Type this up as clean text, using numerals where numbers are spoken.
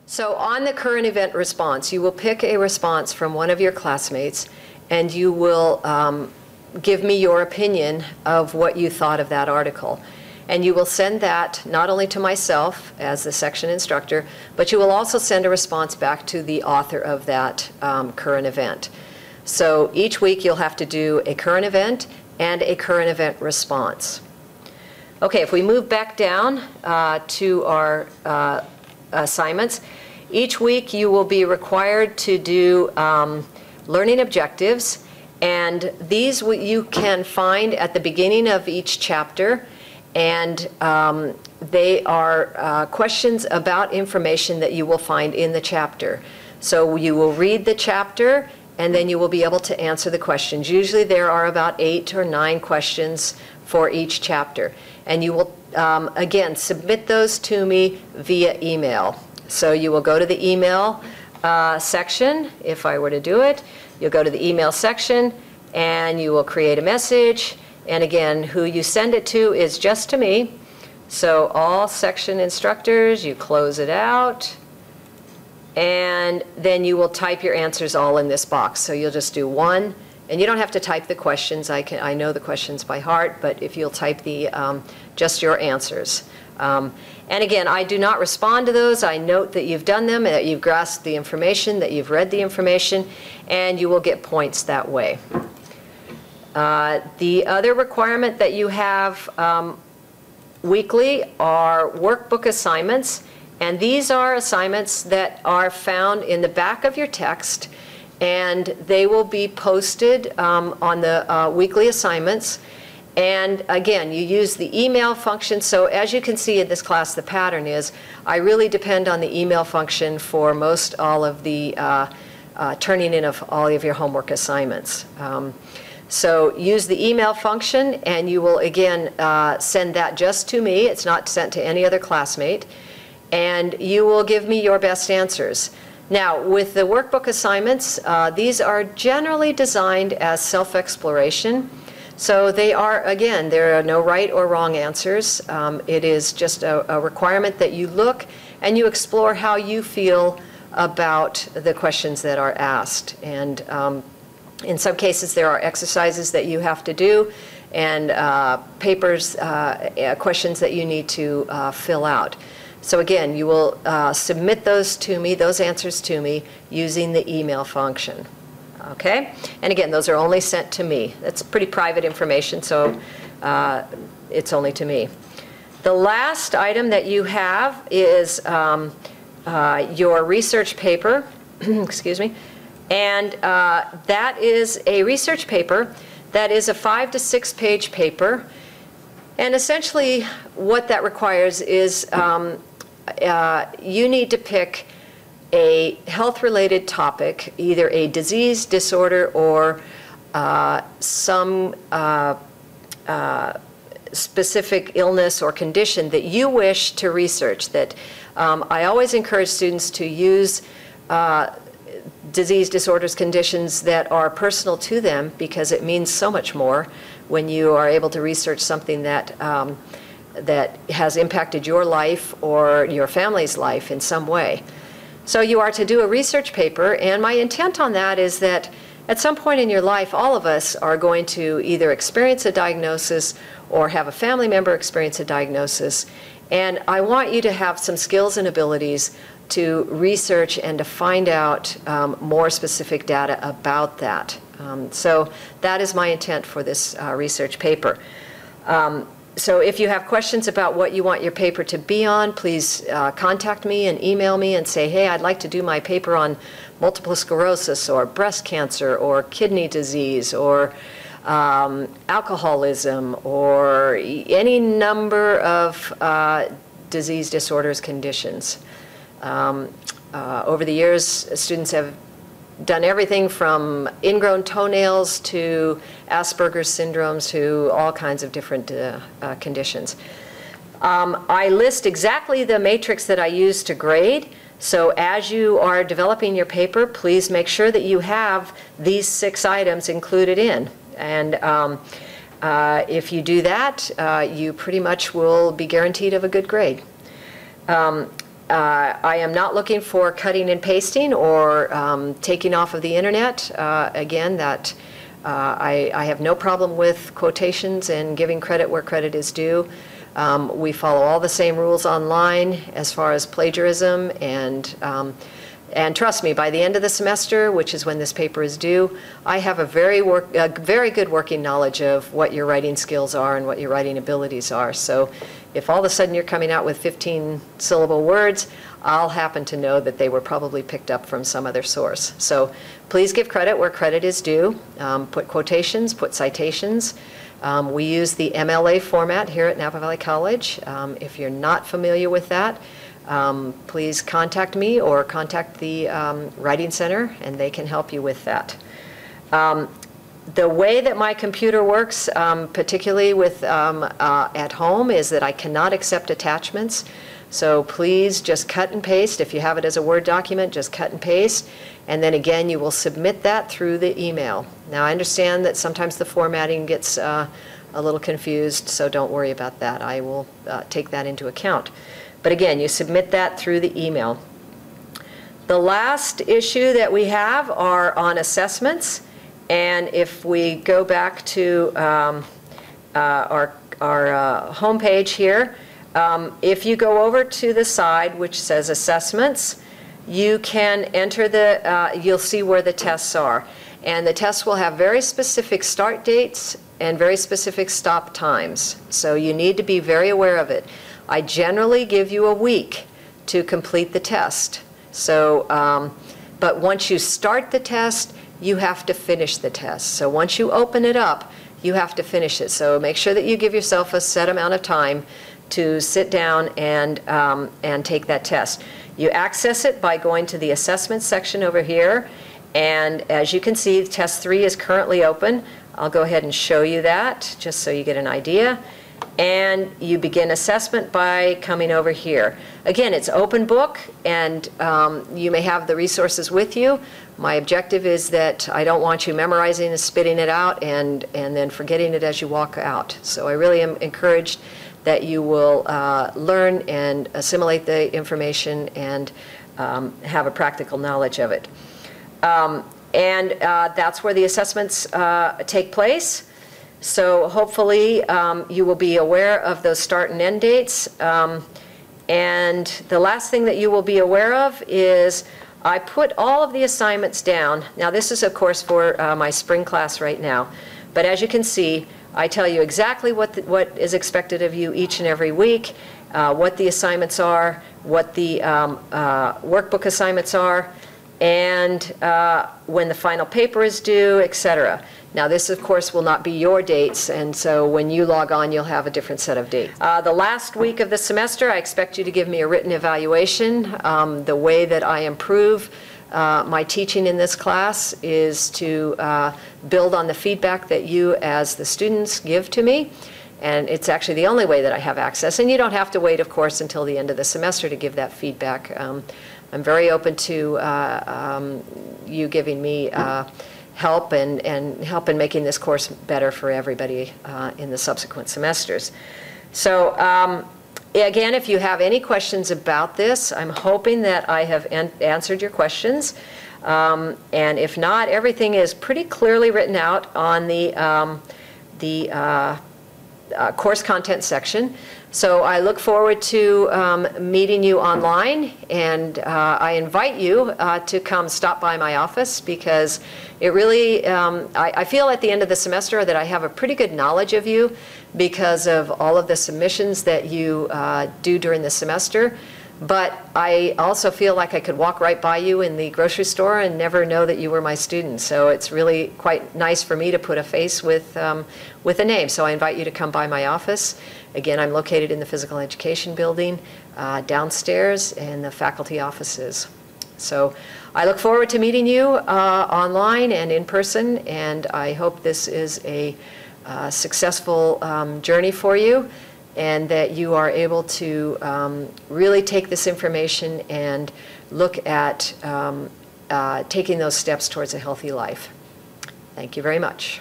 So on the current event response, you will pick a response from one of your classmates, and you will give me your opinion of what you thought of that article. And you will send that not only to myself as the section instructor, but you will also send a response back to the author of that current event. So each week you'll have to do a current event and a current event response. Okay, if we move back down to our assignments, each week you will be required to do learning objectives, and these you can find at the beginning of each chapter, and they are questions about information that you will find in the chapter. So you will read the chapter, and then you will be able to answer the questions. Usually there are about 8 or 9 questions for each chapter. And you will, again, submit those to me via email. So you will go to the email section, if I were to do it. You'll go to the email section, and you will create a message. And again, who you send it to is just to me. So all section instructors, you close it out. And then you will type your answers all in this box. So you'll just do one. And you don't have to type the questions. I know the questions by heart, but if you'll type the just your answers. And again, I do not respond to those. I note that you've done them, that you've grasped the information, that you've read the information, and you will get points that way. The other requirement that you have weekly are workbook assignments. And these are assignments that are found in the back of your text, and they will be posted on the weekly assignments. And again, you use the email function. So as you can see in this class, the pattern is I really depend on the email function for most all of the turning in of all of your homework assignments. So use the email function, and you will again send that just to me. It's not sent to any other classmate. And you will give me your best answers. Now, with the workbook assignments, these are generally designed as self-exploration. So they are, again, there are no right or wrong answers. It is just a requirement that you look and you explore how you feel about the questions that are asked. And in some cases, there are exercises that you have to do, and papers, questions that you need to fill out. So again, you will submit those to me, those answers to me, using the email function. Okay? And again, those are only sent to me. That's pretty private information, so it's only to me. The last item that you have is your research paper. Excuse me. And that is a research paper that is a 5 to 6 page paper. And essentially what that requires is you need to pick a health-related topic, either a disease, disorder, or some specific illness or condition that you wish to research. That I always encourage students to use disease, disorders, conditions that are personal to them, because it means so much more when you are able to research something that that has impacted your life or your family's life in some way. So you are to do a research paper, and my intent on that is that at some point in your life, all of us are going to either experience a diagnosis or have a family member experience a diagnosis, and I want you to have some skills and abilities to research and to find out more specific data about that. So that is my intent for this research paper. So if you have questions about what you want your paper to be on, please contact me and email me and say, hey, I'd like to do my paper on multiple sclerosis or breast cancer or kidney disease or alcoholism or any number of disease, disorders, conditions. Over the years, students have done everything from ingrown toenails to Asperger's syndromes to all kinds of different conditions. I list exactly the matrix that I use to grade. So as you are developing your paper, please make sure that you have these 6 items included in. And if you do that, you pretty much will be guaranteed of a good grade. I am not looking for cutting and pasting or taking off of the internet. Again, I have no problem with quotations and giving credit where credit is due. We follow all the same rules online as far as plagiarism, and trust me, by the end of the semester, which is when this paper is due, I have a very good working knowledge of what your writing skills are and what your writing abilities are. So if all of a sudden you're coming out with 15-syllable words, I'll happen to know that they were probably picked up from some other source. So please give credit where credit is due. Put quotations, put citations. We use the MLA format here at Napa Valley College. If you're not familiar with that, please contact me or contact the Writing Center, and they can help you with that. The way that my computer works, particularly with at home, is that I cannot accept attachments. So please just cut and paste. If you have it as a Word document, just cut and paste. And then again, you will submit that through the email. Now, I understand that sometimes the formatting gets a little confused, so don't worry about that. I will take that into account. But again, you submit that through the email. The last issue that we have are on assessments. And if we go back to our home page here, if you go over to the side which says assessments, you can enter you'll see where the tests are. And the tests will have very specific start dates and very specific stop times. So you need to be very aware of it. I generally give you a week to complete the test. So, but once you start the test, you have to finish the test. So once you open it up, you have to finish it. So make sure that you give yourself a set amount of time to sit down and take that test. You access it by going to the assessment section over here. And as you can see, test 3 is currently open. I'll go ahead and show you that just so you get an idea. And you begin assessment by coming over here. Again, it's open book, and you may have the resources with you. My objective is that I don't want you memorizing and spitting it out and then forgetting it as you walk out. So I really am encouraged that you will learn and assimilate the information and have a practical knowledge of it. That's where the assessments take place. So hopefully you will be aware of those start and end dates. And the last thing that you will be aware of is I put all of the assignments down. Now this is of course for my spring class right now. But as you can see, I tell you exactly what is expected of you each and every week, what the assignments are, what the workbook assignments are, and when the final paper is due, etc. Now this, of course, will not be your dates, and so when you log on, you'll have a different set of dates. The last week of the semester, I expect you to give me a written evaluation. The way that I improve my teaching in this class is to build on the feedback that you as the students give to me. And it's actually the only way that I have access. And you don't have to wait, of course, until the end of the semester to give that feedback. I'm very open to you giving me help and help in making this course better for everybody in the subsequent semesters. So again, if you have any questions about this, I'm hoping that I have answered your questions. And if not, everything is pretty clearly written out on the course content section. So I look forward to meeting you online, and I invite you to come stop by my office, because it really, I feel at the end of the semester that I have a pretty good knowledge of you because of all of the submissions that you do during the semester. But I also feel like I could walk right by you in the grocery store and never know that you were my student. So it's really quite nice for me to put a face with a name. So I invite you to come by my office. Again, I'm located in the Physical Education Building downstairs in the faculty offices. So I look forward to meeting you online and in person, and I hope this is a successful journey for you, and that you are able to really take this information and look at taking those steps towards a healthy life. Thank you very much.